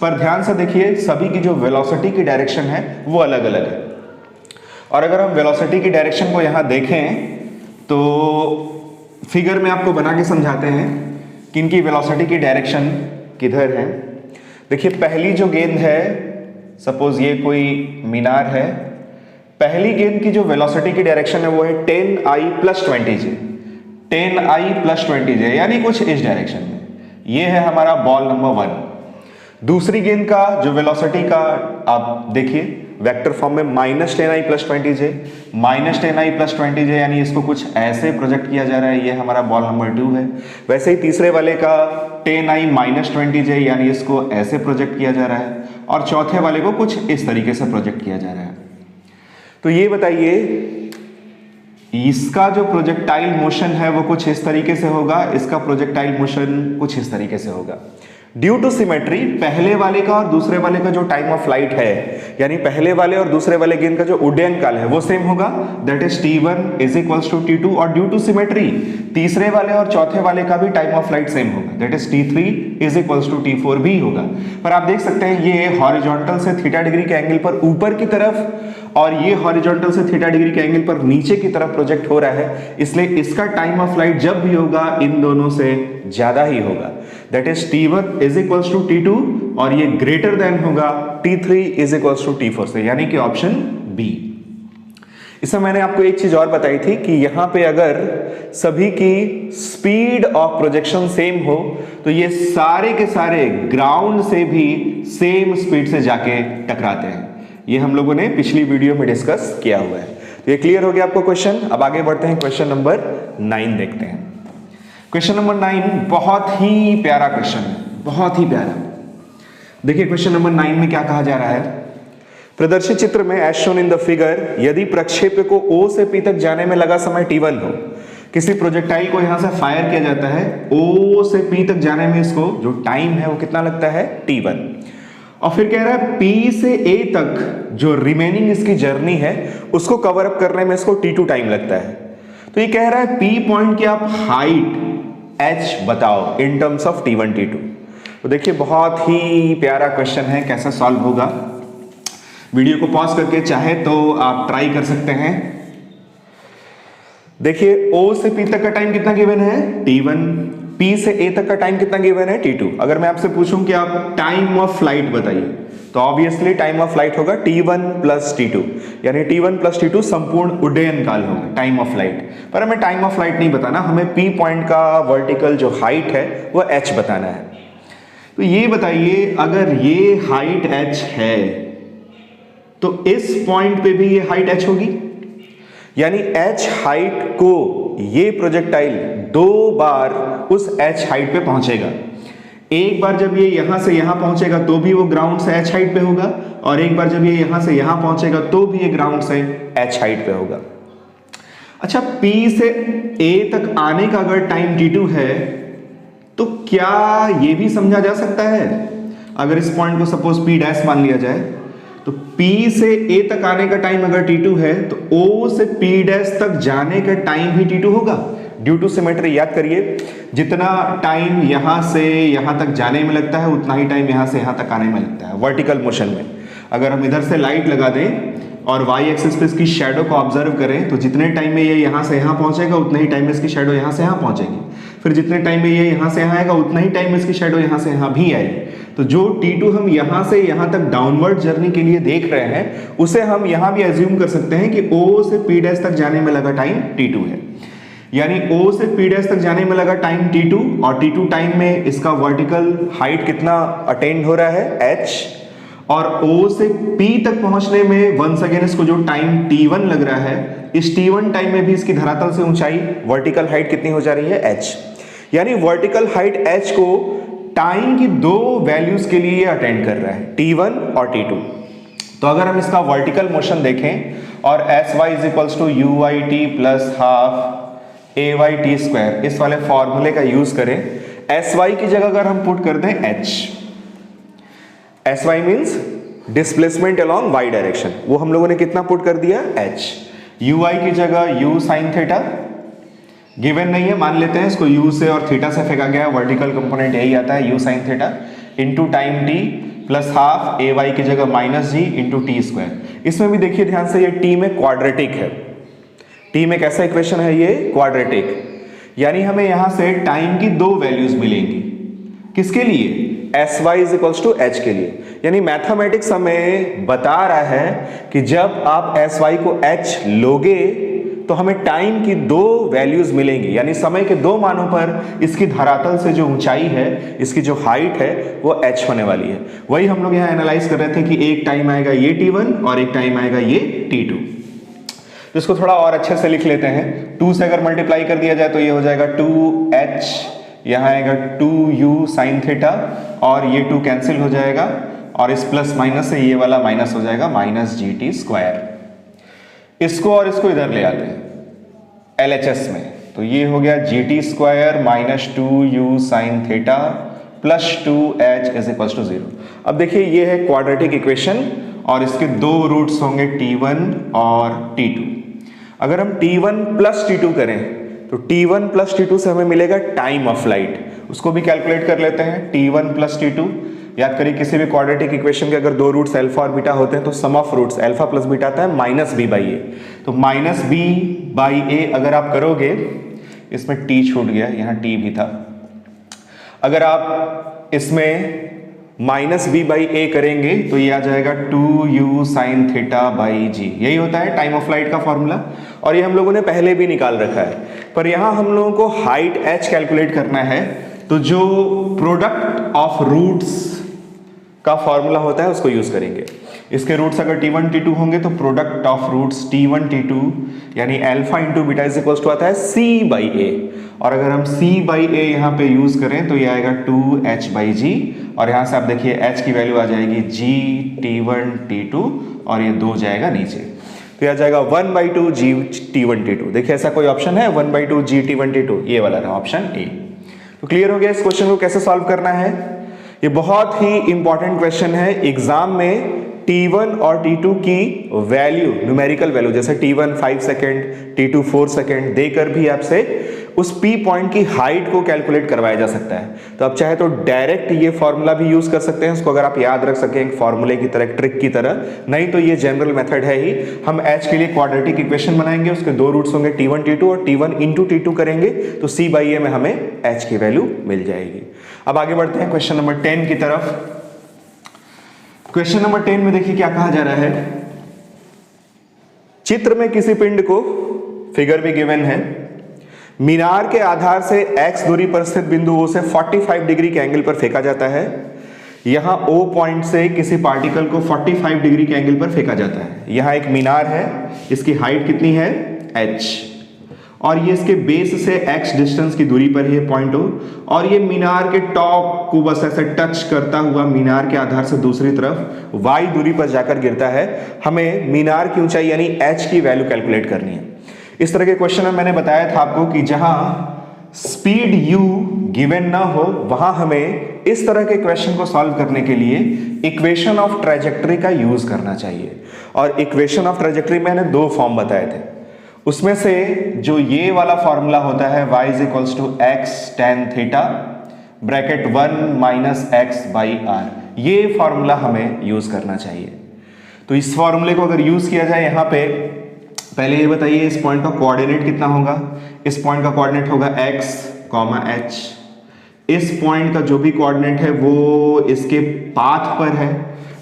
पर ध्यान से देखिए सभी की जो वेलोसिटी की डायरेक्शन है वो अलग अलग है। और अगर हम वेलोसिटी की डायरेक्शन को यहाँ देखें तो फिगर में आपको बना के समझाते हैं कि इनकी वेलोसिटी की डायरेक्शन किधर है। देखिए पहली जो गेंद है, सपोज ये कोई मीनार है, पहली गेंद की जो वेलोसिटी की डायरेक्शन है वो है 10i plus 20j, 10i plus 20j यानी कुछ इस डायरेक्शन में, ये है हमारा बॉल नंबर 1। दूसरी गेंद का जो वेलोसिटी का आप देखिए वेक्टर फॉर्म में minus 10i plus 20j, minus 10i plus 20j यानी इसको कुछ ऐसे प्रोजेक्ट किया जा रहा है, ये हमारा बॉल नंबर 2 है। वैसे ही तीसरे वाले का 10i माइनस 20j यानी इसको ऐसे प्रोजेक्ट किया जा रहा है, और चौथे वाले को कुछ इस तरीके से प्रोजेक्ट किया जा रहा है। तो ये बताइए इसका जो प्रोजेक्टाइल मोशन है वो कुछ इस तरीके से होगा, इसका प्रोजेक्टाइल मोशन कुछ इस तरीके से होगा। ड्यू टू सिमेट्री पहले वाले का और दूसरे वाले का जो टाइम ऑफ फ्लाइट है, यानी पहले वाले और दूसरे वाले गेंद का जो उड्डयन काल है वो सेम होगा, that is t1 is equals to t2, और ड्यू टू सिमेट्री तीसरे वाले और चौथे वाले का भी टाइम ऑफ फ्लाइट सेम होगा, that is t3 is equals to t4 भी होगा। पर आप देख सकते हैं ये हॉरिजॉन्टल से थीटा डिग्री के एंगल पर ऊपर की तरफ और ये हॉरिजॉन्टल से थीटा डिग्री के एंगल पर नीचे की तरफ प्रोजेक्ट हो रहा है, इसलिए इसका टाइम ऑफ फ्लाइट जब भी होगा इन दोनों से ज्यादा ही होगा, that is t1 is equals to t2 और ये ग्रेटर देन होगा t3 is equals to t4 से, यानी कि ऑप्शन बी। इसमें मैंने आपको एक चीज और बताई थी कि यहां पे अगर सभी की स्पीड ऑफ प्रोजेक्शन सेम हो तो ये सारे के सारे ग्राउंड से भी सेम स्पीड से जाके टकराते हैं, ये हम लोगों ने पिछली वीडियो में डिस्कस किया हुआ है। तो ये क्लियर हो गया आपको क्वेश्चन। अब आगे बढ़ते हैं, क्वेश्चन नंबर 9 देखते हैं। क्वेश्चन नंबर 9 बहुत ही प्यारा क्वेश्चन है, बहुत ही प्यारा। देखिए क्वेश्चन नंबर 9 में क्या कहा जा रहा है, प्रदर्शित चित्र में as shown in the figure यदि प्रक्षेप्य को O से P तक जाने में लगा समय t1 हो, किसी प्रोजेक्टाइल को यहां से फायर किया जाता है, O से P तक जाने में इसको जो टाइम है वो कितना लगता है t1, और फिर कह रहा है P से A तक जो रिमेनिंग इसकी जर्नी है उसको कवर अप करने में इसको t2 टाइम लगता है। तो ये कह रहा है P पॉइंट की आप हाइट h बताओ इन टर्म्स ऑफ t1 t2। तो देखिए बहुत ही प्यारा क्वेश्चन है, कैसे सॉल्व होगा वीडियो को पॉज करके चाहे तो आप ट्राई कर सकते हैं। देखिए O से P तक का टाइम कितना गिवन है t1, P से A तक का टाइम कितना गिवन है t2। अगर मैं आपसे पूछूं कि आप टाइम ऑफ फ्लाइट बताइए तो ऑब्वियसली टाइम ऑफ फ्लाइट होगा t1 प्लस t2, यानी t1 प्लस t2 संपूर्ण उड्डयन काल होगा टाइम ऑफ फ्लाइट। पर हमें टाइम ऑफ फ्लाइट नहीं बताना, हमें P पॉइंट का वर्टिकल जो हाइट है वो h बताना है। तो ये बताइए अगर ये हाइट h है तो इस पॉइंट पे भी ये हाइट h होगी, यानी h हाइट को ये प्रोजेक्टाइल 2 बार उस h हाइट पे पहुंचेगा। एक बार जब ये यहां से यहां पहुंचेगा तो भी वो ग्राउंड से h हाइट पे होगा, और एक बार जब ये यहां से यहां पहुंचेगा तो भी ये ग्राउंड से h हाइट पे होगा। अच्छा, P से A तक आने का अगर टाइम t2 है तो क्या ये भी समझा जा सकता है, अगर इस पॉइंट को सपोज P डैश मान लिया जाए, तो P से A तक आने का टाइम अगर t2 है तो O से P डैश तक जाने का टाइम भी t2 होगा। ड्यू टू सिमेट्री याद करिए, जितना टाइम यहां से यहां तक जाने में लगता है उतना ही टाइम यहां से यहां तक आने में लगता है वर्टिकल मोशन में। अगर हम इधर से लाइट लगा दें और y एक्सिस पे इसकी शैडो को ऑब्जर्व करें तो जितने टाइम में ये यहां से यहां पहुंचेगा उतना ही टाइम में इसकी शैडो यहां से यहां पहुंचेगी, फिर जितने टाइम में ये यहां से यहां आएगा उतना ही टाइम में इसकी शैडो यहां से यहां भी आएगी। तो जो t2 हम यहां से यहां तक डाउनवर्ड जर्नी के लिए देख रहे हैं उसे हम यहां भी एज्यूम कर सकते हैं कि O से P डैश तक जाने में लगा टाइम t2 है, यानी O से P डैश तक जाने में लगा टाइम t2, और t2 टाइम में इसका वर्टिकल हाइट कितना अटेंड हो रहा है h, और O से P तक पहुंचने में वंस अगेन इसको जो टाइम t1 लग रहा है, इस t1 टाइम में भी इसकी धरातल से ऊंचाई वर्टिकल हाइट कितनी हो जा रही है h, यानी वर्टिकल हाइट h को टाइम की 2 वैल्यूज के लिए अटेंड कर रहा है, t1 और t2। तो अगर हम इसका वर्टिकल मोशन देखें और sy is equals to uit plus half ayt square इस वाले फॉर्मूले का यूज करें, sy की जगह अगर हम पुट कर दें h, sy means displacement along y direction, वो हम लोगों ने कितना पुट कर दिया h, ui की जगह u साइन थीटा गिवन नहीं है, मान लेते हैं इसको u से और थीटा से फेंका गया है, वर्टिकल कंपोनेंट यही आता है u sine theta into time t plus half ay की जगह minus g into T square. इसमें भी देखिए ध्यान से, ये t में क्वाड्रेटिक है, t में कैसा इक्वेशन है ये क्वाड्रेटिक, यानी हमें यहां से टाइम की 2 वैल्यूज मिलेंगी, किसके लिए sy is equals to h के लिए, यानी मैथमेटिक्स हमें बता रहा है कि जब आप sy को h लोगे तो हमें टाइम की 2 वैल्यूज मिलेंगी, यानी समय के 2 मानों पर इसकी धरातल से जो ऊंचाई है, इसकी जो हाइट है वो h होने वाली है। वही हम लोग यहाँ एनालाइज कर रहे थे कि एक टाइम आएगा ये t1 और एक टाइम आएगा ये t2। तो इसको थोड़ा और अच्छे से लिख लेते हैं, 2 से अगर मल्टीप्लाई कर दिया जाए तो ये हो जाएगा 2h, यहाँ आएगा 2u साइन थीटा और ये 2 कैंसिल हो जाएगा, और इस प्लस माइनस से ये वाला माइनस हो जाएगा माइनस gt स्क्वायर। इसको और इसको इधर ले आते हैं LHS में, तो ये हो गया gt square minus 2u sine theta plus 2h is equal to 0। अब देखिए ये है क्वाड्रेटिक इक्वेशन और इसके 2 रूट्स होंगे t1 और t2। अगर हम t1 प्लस t2 करें तो t1 प्लस t2 से हमें मिलेगा टाइम ऑफ लाइट, उसको भी कैलकुलेट कर लेते हैं। t1 प्लस t2, याद करिए किसी भी क्वाड्रेटिक इक्वेशन के अगर 2 रूट्स अल्फा और बीटा होते हैं तो sum of roots alpha plus beta आता है माइनस बी बाई ए, तो माइनस बी बाई ए अगर आप करोगे, इसमें t छूट गया, यहाँ t भी था, अगर आप इसमें माइनस बी बाई ए करेंगे तो ये आ जाएगा 2u साइन थीटा बाई जी, यही होता है टाइम ऑफ लाइट का फॉर्मूला, और ये हम लोगों ने पहले भी निकाल रखा है। पर यहाँ हम लोगों को हाइट h कैलकुलेट करना है, तो जो प्रोडक्ट ऑफ रूट्स का फॉर्मूला होता है उसको यूज करेंगे। इसके रूट्स अगर t1 t2 होंगे तो product of roots t1 t2 यानी alpha into beta is equal to आता है c बाई ए, और अगर हम c बाई ए यहाँ पे यूज करें तो ये आएगा 2h बाई जी, और यहाँ से आप देखिए h की वैल्यू आ जाएगी g t1 t2 और ये 2 जाएगा नीचे, तो यह आ जाएगा 1/2 g t1 t2। देखिए ऐसा कोई ऑप्शन है 1/2 g t1 t2, ये वाला रहा ऑप्शन ए। तो क्लियर हो गया इस क्वेश्चन को कैसे सॉल्व करना है। ये बहुत ही इंपॉर्टेंट क्वेश्चन है, एग्जाम में t1 और t2 की वैल्यू, न्यूमेरिकल वैल्यू, जैसे t1 5 सेकेंड, t2 4 सेकेंड देकर भी आपसे उस p पॉइंट की हाइट को कैलकुलेट करवाया जा सकता है। तो आप चाहे तो डायरेक्ट ये फॉर्मूला भी यूज कर सकते हैं, उसको अगर आप याद रख सकें एक फॉर्मूले की तरह, ट्रिक की तरह, नहीं तो ये जनरल मेथड है ही। हम h के लिए क्वाड्रेटिक इक्वेशन बनाएंगे, उसके 2 रूट्स होंगे t1 t2 और t1 इंटू t2 करेंगे तो c बाई ए में हमें h की वैल्यू मिल जाएगी। अब आगे बढ़ते हैं क्वेश्चन नंबर 10 की तरफ। क्वेश्चन नंबर 10 में देखिए क्या कहा जा रहा है। चित्र में किसी पिंड को, फिगर भी गिवन है, मीनार के आधार से x दूरी पर स्थित बिंदु O से 45 डिग्री के एंगल पर फेंका जाता है। यहां O पॉइंट से किसी पार्टिकल को 45 डिग्री के एंगल पर फेंका जाता है। यहां एक मीनार है, इसकी हाइट कितनी है h, और ये इसके बेस से x डिस्टेंस की दूरी पर है पॉइंट O, और ये मीनार के टॉप को बस ऐसे टच करता हुआ मीनार के आधार से दूसरी तरफ y दूरी पर जाकर गिरता है। हमें मीनार की ऊंचाई यानी h की वैल्यू कैलकुलेट करनी है। इस तरह के क्वेश्चन में मैंने बताया था आपको कि जहां स्पीड u गिवन ना हो वहां हमें इस तरह के क्वेश्चन को सॉल्व करने के लिए इक्वेशन ऑफ ट्रैजेक्टरी का यूज करना चाहिए। और इक्वेशन ऑफ ट्रैजेक्टरी मैंने दो फॉर्म बताए थे, उसमें से जो ये वाला फॉर्मूला होता है y is equals to x tan theta bracket 1 minus x by r, ये फॉर्मूला हमें यूज करना चाहिए। तो इस फॉर्मूले को अगर यूज किया जाए यहां पे, पहले ये बताइए इस पॉइंट का कोऑर्डिनेट कितना होगा। इस पॉइंट का कोऑर्डिनेट होगा x, h। इस पॉइंट का जो भी कोऑर्डिनेट है वो इसके पाथ पर है,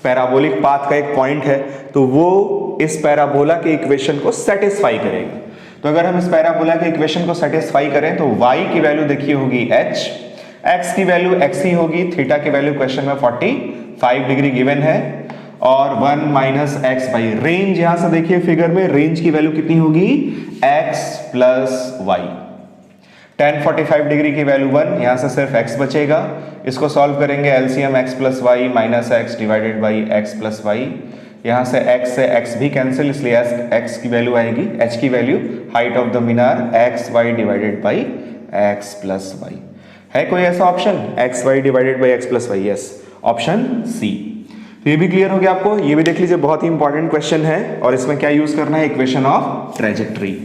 पैराबोलिक पाथ का एक पॉइंट है, तो वो इस पैराबोला के इक्वेशन को सेटिस्फाई करेगा। तो अगर हम इस पैराबोला के इक्वेशन को सेटिस्फाई करें तो y की वैल्यू देखिए होगी h, x की वैल्यू x ही होगी, थीटा की वैल्यू क्वेश्चन में 45 डिग्री गिवन है, और 1 माइनस एक्स बाई रेंज, यहां से देखिए फिगर में रेंज की वैल्यू कितनी होगी x plus y. tan 45 degree की वैल्यू 1, यहां से सिर्फ x बचेगा। इसको सॉल्व करेंगे LCM x plus y minus x divided by x plus y, यहां से x भी कैंसिल, इसलिए x की वैल्यू आएगी, h की वैल्यू हाइट ऑफ द मीनार x y divided by x plus y. है कोई ऐसा option x y divided by x plus y? Yes, option C. तो ये भी क्लियर हो गया आपको, ये भी देख लीजिए, बहुत ही इंपॉर्टेंट क्वेश्चन है और इसमें क्या यूज करना है, इक्वेशन ऑफ ट्रैजेक्टरी।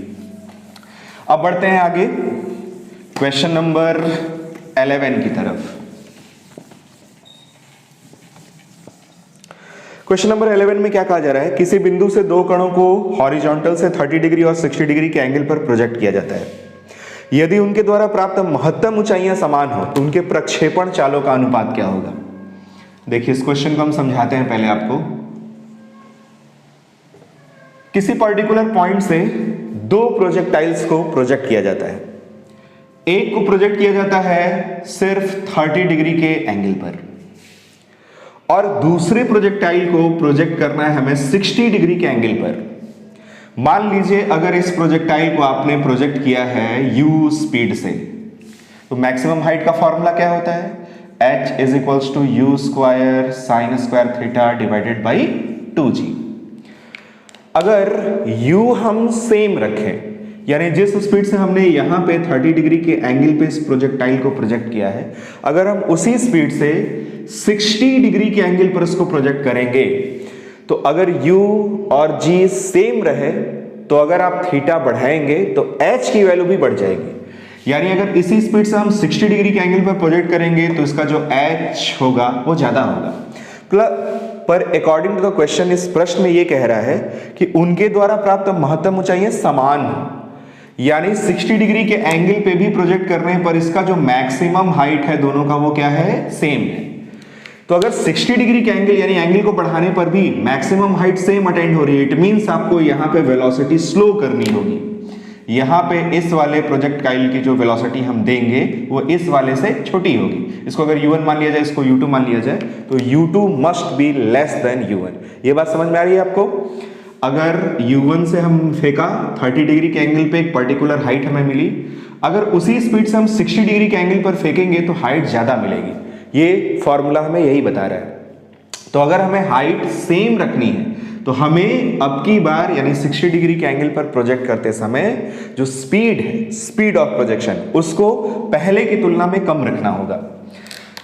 अब बढ़ते हैं आगे क्वेश्चन नंबर 11 की तरफ। क्वेश्चन नंबर 11 में क्या कहा जा रहा है, किसी बिंदु से दो कणों को हॉरिजॉन्टल से 30 डिग्री और 60 डिग्री के एंगल पर प्रोजेक्ट किया जाता है। यदि उनके द्वारा प्राप्त महत्तम ऊंचाइयां समान हो तो उनके प्रक्षेपण चालों का अनुपात क्या होगा। देखिए इस क्वेश्चन को हम समझाते हैं पहले आपको। किसी पर्टिकुलर पॉइंट से दो प्रोजेक्टाइल्स को प्रोजेक्ट किया जाता है। एक को प्रोजेक्ट किया जाता है सिर्फ 30 डिग्री के एंगल पर, और दूसरे प्रोजेक्टाइल को प्रोजेक्ट करना है हमें 60 डिग्री के एंगल पर। मान लीजिए अगर इस प्रोजेक्टाइल को आपने प्रोजेक्ट किया है u स्पीड से, तो मैक्सिमम हाइट का फॉर्मूला क्या होता है, h is equals to u square sine square theta divided by 2g। अगर u हम सेम रखें, यानी जिस स्पीड से हमने यहां पे 30 डिग्री के एंगल पे इस प्रोजेक्टाइल को प्रोजेक्ट किया है, अगर हम उसी स्पीड से 60 डिग्री के एंगल पर इसको प्रोजेक्ट करेंगे, तो अगर u और g सेम रहे तो अगर आप थीटा बढ़ाएंगे तो h की वैल्यू भी बढ़ जाएगी। यानी अगर इसी स्पीड से हम 60 डिग्री के एंगल पर प्रोजेक्ट करेंगे तो इसका जो h होगा वो ज्यादा होगा। पर अकॉर्डिंग टू द क्वेश्चन, इस प्रश्न में ये कह रहा है कि उनके द्वारा प्राप्त महत्तम ऊंचाइयां समान हो, यानी 60 डिग्री के एंगल पे भी प्रोजेक्ट करने पर इसका जो मैक्सिमम हाइट है दोनों का वो क्या है, सेम है। तो अगर 60 डिग्री के एंगल यानी एंगल को बढ़ाने पर भी मैक्सिमम हाइट सेम अटेंड हो रही है, इट मींस आपको यहां पे वेलोसिटी स्लो करनी होगी। यहां पे इस वाले प्रोजेक्टाइल की जो वेलोसिटी हम देंगे वो इस वाले से छोटी होगी। इसको अगर u1 मान लिया जाए, इसको u2 मान लिया जाए, तो u2 must be less than u1। ये बात समझ में आ रही है आपको। अगर u1 से हम फेंका 30 डिग्री के एंगल पे, एक पर्टिकुलर हाइट हमें मिली, अगर उसी स्पीड से हम 60 डिग्री के एंगल पर फेंकेंगे तो हाइट ज्यादा मिलेगी। ये फॉर्मूला हमें यही बता रहा है। तो अगर हमें हाइट सेम रखनी है तो हमें अब की बार यानी 60 डिग्री के एंगल पर प्रोजेक्ट करते समय जो स्पीड है, स्पीड ऑफ प्रोजेक्शन, उसको पहले की तुलना में कम रखना होगा।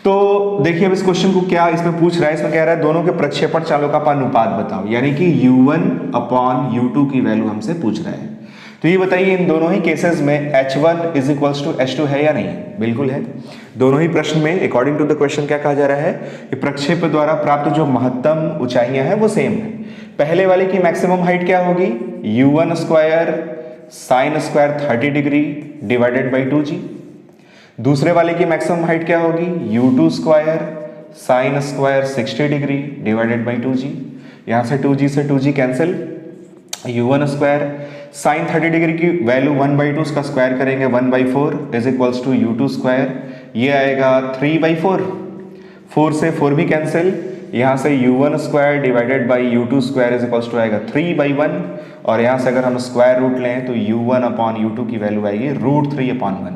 तो देखिए अब इस क्वेश्चन को क्या इसमें पूछ रहा है, इसमें कह रहा है दोनों के प्रक्षेपण चालों का अनुपात बताओ, यानी कि u1 अपॉन u2 की वैल्यू हमसे पूछ रहा है। तो ये बताइए इन दोनों ही केसेस में h1 is equals to h2 है या नहीं? बिल्कुल है। दोनों ही प्रश्न में अकॉर्डिंग टू द क्वेश्चन क्या कहा जा रहा है कि प्रक्षेप द्वारा प्राप्त जो महत्तम ऊंचाइयां हैं वो सेम है। पहले वाले की मैक्सिमम हाइट क्या होगी, u1 square sine square 30 degree divided by 2g। दूसरे वाले की मैक्सिमम हाइट क्या होगी, u2 square sine square 60 degree divided by 2g। यहां से 2g से 2g cancel, u1 square sine 30 degree की वैल्यू 1/2, उसका स्क्वायर करेंगे 1/4 is equals to u2 square, ये आएगा 3/4। 4 से 4 भी कैंसिल, यहाँ से u1 square divided by u2 square is equals to आएगा 3/1, और यहाँ से अगर हम स्क्वायर रूट लें तो u1 अपॉन u2 की वैल्यू आएगी √3/1।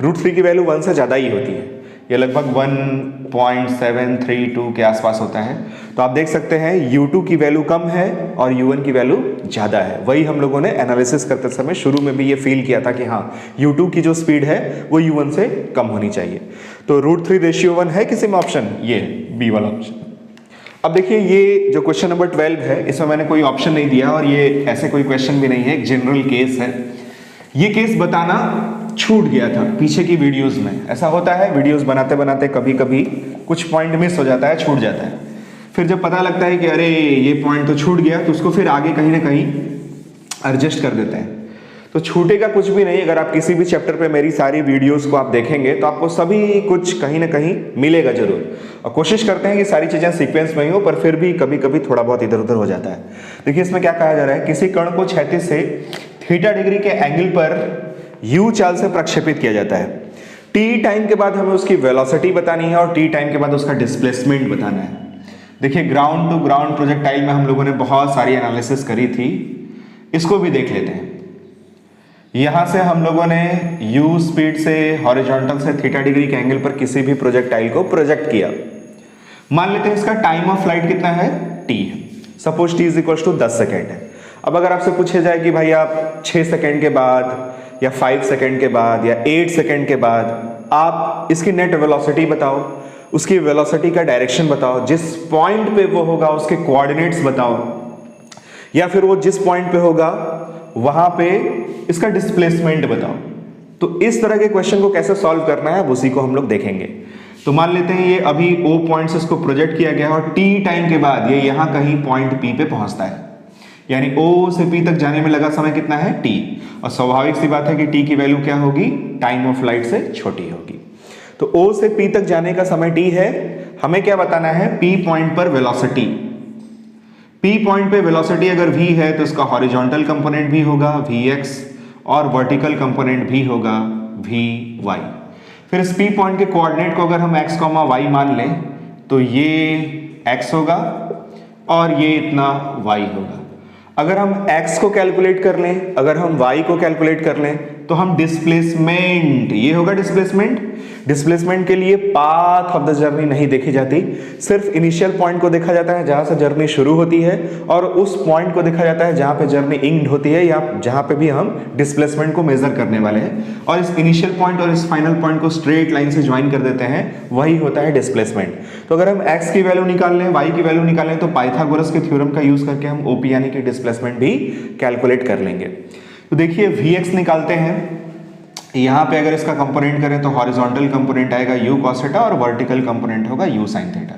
√3 की वैल्यू 1 से ज़्यादा ही होती है, ये लगभग 1.732 के आसपास होता है। तो आप देख सकते हैं u2 की वैल्यू कम है और u1 की वैल्यू ज़्यादा है। वही हम लोगों ने एनालिसिस करते समय शुरू में भी ये फील किया था कि हाँ u2 की जो स्पीड है वो u1 से कम होनी चाहिए। तो √3:1 है किसी में ऑप्शन, ये बी वाला ऑप्शन। अब देखिए ये जो क्वेश्चन नंबर 12 है इसमें मैंने कोई ऑप्शन नहीं दिया और ये ऐसे कोई क्वेश्चन भी नहीं है, एक जनरल केस है। ये केस बताना छूट गया था पीछे की वीडियोस में। ऐसा होता है वीडियोस बनाते बनाते कभी कभी कुछ पॉइंट मिस हो जाता है, छूट जाता है, फिर जब पता लगता है कि अरे ये पॉइंट तो छूट गया तो उसको फिर आगे कहीं ना कहीं एडजस्ट कर देते हैं। तो छूटेगा कुछ भी नहीं, अगर आप किसी भी चैप्टर पे मेरी सारी वीडियोस को आप देखेंगे तो आपको सभी कुछ कहीं ना कहीं मिलेगा जरूर। और कोशिश करते हैं कि सारी चीज़ें सीक्वेंस में ही हो, पर फिर भी कभी कभी थोड़ा बहुत इधर उधर हो जाता है। देखिए इसमें क्या कहा जा रहा है, किसी कण को क्षैतिज से थीटा डिग्री के एंगल पर u चाल से प्रक्षेपित किया जाता है। t टाइम के बाद हमें उसकी वेलोसिटी बतानी है और t टाइम के बाद उसका डिस्प्लेसमेंट बताना है। देखिए ग्राउंड टू ग्राउंड प्रोजेक्टाइल में हम लोगों ने बहुत सारी एनालिसिस करी थी, इसको भी देख लेते हैं। यहां से हम लोगों ने u स्पीड से हॉरिजॉन्टल से थीटा डिग्री के एंगल पर किसी भी प्रोजेक्टाइल को प्रोजेक्ट किया। मान लेते हैं इसका टाइम ऑफ फ्लाइट कितना है, t है। Suppose t is equal to 10 second है। अब अगर आपसे पूछे जाए कि भाई आप 6 सेकेंड के बाद या 5 सेकेंड के बाद या 8 सेकेंड के बाद आप इसकी नेट वेलोसिटी बताओ, उसकी वेलोसिटी का डायरेक्शन बताओ, जिस पॉइंट पे वो होगा उसके कोऑर्डिनेट्स बताओ, या फिर वो जिस पॉइंट पे होगा वहां पे इसका डिस्प्लेसमेंट बताओ। तो इस तरह के क्वेश्चन को कैसे सॉल्व करना है उसी को हम लोग देखेंगे। तो मान लेते हैं ये अभी O पॉइंट से इसको प्रोजेक्ट किया गया और t टाइम के बाद ये यहां कहीं पॉइंट P पे पहुंचता है, यानी O से P तक जाने में लगा समय कितना है, t। और स्वाभाविक सी बात है कि t की वैल्यू क्या होगी, टाइम ऑफ फ्लाइट से छोटी होगी। तो O से P तक जाने का समय t है, हमें क्या बताना है, P पॉइंट पर वेलोसिटी। P पॉइंट पे वेलोसिटी अगर v है तो इसका हॉरिजॉन्टल कंपोनेंट भी होगा vx और वर्टिकल कंपोनेंट भी होगा vy। फिर इस P पॉइंट के कोऑर्डिनेट को अगर हम x, y मान लें तो ये x होगा और ये इतना y होगा। अगर हम x को कैलकुलेट कर लें, अगर हम y को कैलकुलेट कर लें तो हम डिस्प्लेसमेंट, ये होगा डिस्प्लेसमेंट। डिस्प्लेसमेंट के लिए पाथ ऑफ द जर्नी नहीं देखी जाती, सिर्फ इनिशियल पॉइंट को देखा जाता है जहां से जर्नी शुरू होती है और उस पॉइंट को देखा जाता है जहां पे जर्नी एंड होती है या जहां पे भी हम डिस्प्लेसमेंट को मेजर करने वाले हैं। और इस इनिशियल पॉइंट और इस फाइनल पॉइंट को स्ट्रेट लाइन से ज्वाइन कर देते हैं, वही होता है डिस्प्लेसमेंट। तो अगर हम x की वैल्यू निकाल लें, y की वैल्यू निकाल लें तो पाइथागोरस के थ्योरम का यूज करके हम OP यानी कि डिस्प्लेसमेंट भी कैलकुलेट कर लेंगे। तो देखिए Vx निकालते हैं, यहाँ पे अगर इसका कंपोनेंट करें तो हॉरिजॉन्टल कंपोनेंट आएगा u cos थीटा और वर्टिकल कंपोनेंट होगा u sin थीटा।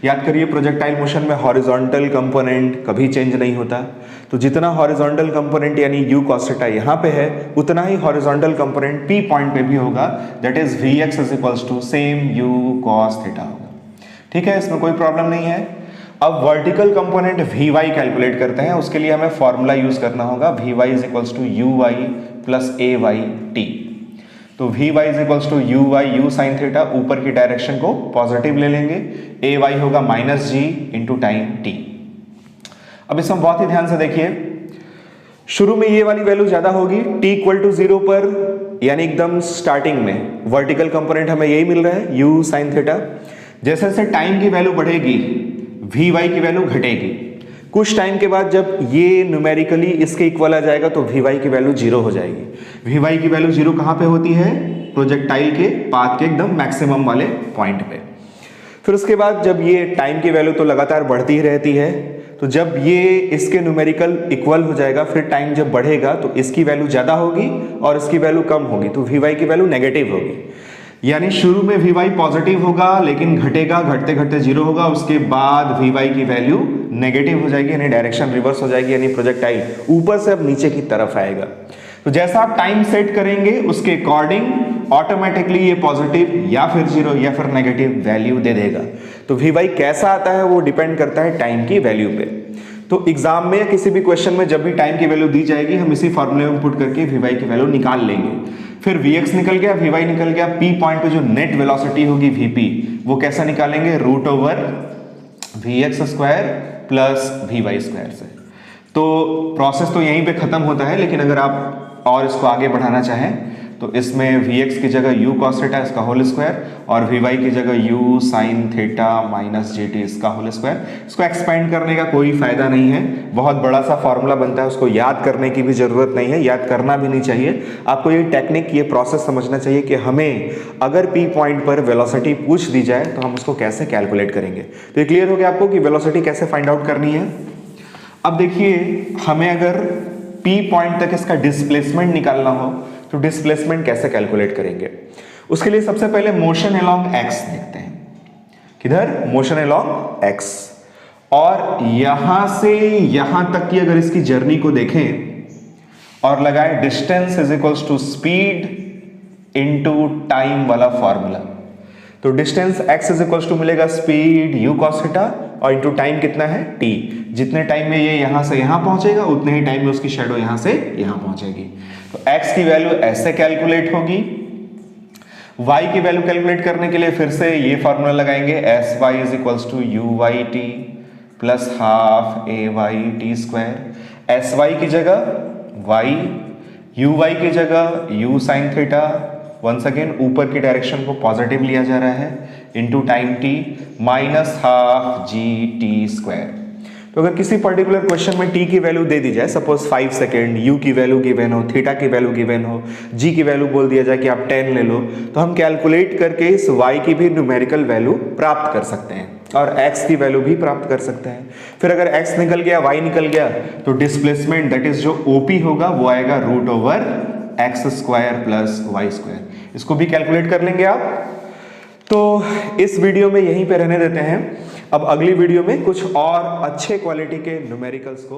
याद करिए प्रोजेक्टाइल मोशन में हॉरिजॉन्टल कंपोनेंट कभी चेंज नहीं होता, तो जितना हॉरिजॉन्टल कंपोनेंट यानी u cos थीटा यहाँ पे है उतना ही हॉरिजॉन्टल कंपोनेंट P पॉइंट पे भी होगा, that is Vx is equals to same u cos theta होगा। ठीक है, इसमें कोई प्रॉब्लम नहीं है। अब वर्टिकल कंपोनेंट Vy कैलकुलेट करते हैं, उसके लिए हमें फॉर्मूला यूज करना होगा Vy is equals to uy plus ay t। तो Vy is equals to uy u sin theta, ऊपर की डायरेक्शन को पॉजिटिव ले लेंगे, ay होगा minus g into time t। अब इसमें बहुत ही ध्यान से देखिए, शुरू में ये वाली वैल्यू ज्यादा होगी t इक्वल टू 0 पर, यानी एकदम स्टार्टिंग में वर्टिकल कंपोनेंट हमें यही मिल रहा है u sin थीटा। जैसे जैसे टाइम की वैल्यू बढ़ेगी Vy की वैल्यू घटेगी, कुछ टाइम के बाद जब ये न्यूमेरिकली इसके इक्वल आ जाएगा तो Vy की वैल्यू 0 हो जाएगी। Vy की वैल्यू 0 कहाँ पे होती है, प्रोजेक्टाइल के पाथ के एकदम मैक्सिमम वाले पॉइंट पे। फिर उसके बाद जब ये टाइम की वैल्यू तो लगातार बढ़ती ही रहती है, तो जब ये इसके न्यूमेरिकल इक्वल हो जाएगा फिर टाइम जब बढ़ेगा तो इसकी वैल्यू ज़्यादा होगी और इसकी वैल्यू कम होगी, तो Vy की वैल्यू नेगेटिव होगी। यानी शुरू में Vy पॉजिटिव होगा लेकिन घटेगा, घटते घटते 0 होगा, उसके बाद Vy की वैल्यू नेगेटिव हो जाएगी, यानी डायरेक्शन रिवर्स हो जाएगी, यानी प्रोजेक्टाइल ऊपर से अब नीचे की तरफ आएगा। तो जैसा आप टाइम सेट करेंगे उसके अकॉर्डिंग ऑटोमेटिकली ये पॉजिटिव या फिर 0 या फिर नेगेटिव वैल्यू दे देगा। तो Vy कैसा आता है वो डिपेंड करता है टाइम की वैल्यू पे। तो एग्जाम में या किसी भी क्वेश्चन में जब भी टाइम की वैल्यू दी जाएगी हम इसी फॉर्मूले में पुट करके Vy की वैल्यू निकाल लेंगे। फिर Vx निकल गया, Vy निकल गया, P पॉइंट पे जो नेट वेलोसिटी होगी Vp वो कैसा निकालेंगे, root over v x square plus v y square से। तो प्रोसेस तो यहीं पे खत्म होता है, लेकिन अगर आप और इसको आगे बढ़ाना चाहें तो इसमें वी एक्स की जगह यू कॉस थीटा इसका होल स्क्वायर और वी वाई की जगह you sine theta minus J T इसका होल स्क्वायर। इसको एक्सपेंड करने का कोई फायदा नहीं है, बहुत बड़ा सा फॉर्मूला बनता है, उसको याद करने की भी जरूरत नहीं है, याद करना भी नहीं चाहिए। आपको ये टेक्निक, ये प्रोसेस समझना चाहिए कि हमें अगर पी पॉइंट पर वेलोसिटी पूछ दी जाए तो हम उसको कैसे कैलकुलेट करेंगे। तो ये क्लियर हो गया आपको कि वेलोसिटी कैसे फाइंड आउट करनी है। अब देखिए, हमें अगर पी पॉइंट तक इसका डिस्प्लेसमेंट निकालना हो तो डिस्प्लेसमेंट कैसे कैलकुलेट करेंगे। उसके लिए सबसे पहले मोशन अलोंग एक्स देखते हैं। किधर, मोशन अलोंग एक्स। और यहां से यहां तक की अगर इसकी जर्नी को देखें और लगाए distance is equals to speed into time वाला फॉर्मूला, तो distance x is equals to मिलेगा स्पीड u cos थीटा और इनटू टाइम कितना है t। जितने टाइम में ये यहां से यहां पहुंचेगा उतने ही टाइम में उसकी शैडो यहां से यहां पहुंचेगी। तो x की वैल्यू ऐसे कैलकुलेट होगी। y की वैल्यू कैलकुलेट करने के लिए फिर से ये फॉर्मूला लगाएंगे, s y is equals to u y t plus half a y t square. S y की जगह y, यू वाई की जगह u sine theta, once again ऊपर की डायरेक्शन को पॉजिटिव लिया जा रहा है, into time t minus half g t square. तो अगर किसी पर्टिकुलर क्वेश्चन में t की वैल्यू दे दी जाए, सपोज 5 सेकेंड, u की वैल्यू गिवन हो, थीटा की वैल्यू गिवन हो, g की वैल्यू बोल दिया जाए कि आप 10 ले लो, तो हम कैलकुलेट करके इस y की भी न्यूमेरिकल वैल्यू प्राप्त कर सकते हैं और x की वैल्यू भी प्राप्त कर सकते हैं। फिर अगर x निकल गया, y निकल गया, तो डिस्प्लेसमेंट दैट इज जो OP होगा वो आएगा root over x square plus y square. इसको भी कैलकुलेट कर लेंगे आप। तो इस वीडियो में यहीं पे रहने देते हैं। अब अगली वीडियो में कुछ और अच्छे क्वालिटी के न्यूमेरिकल्स को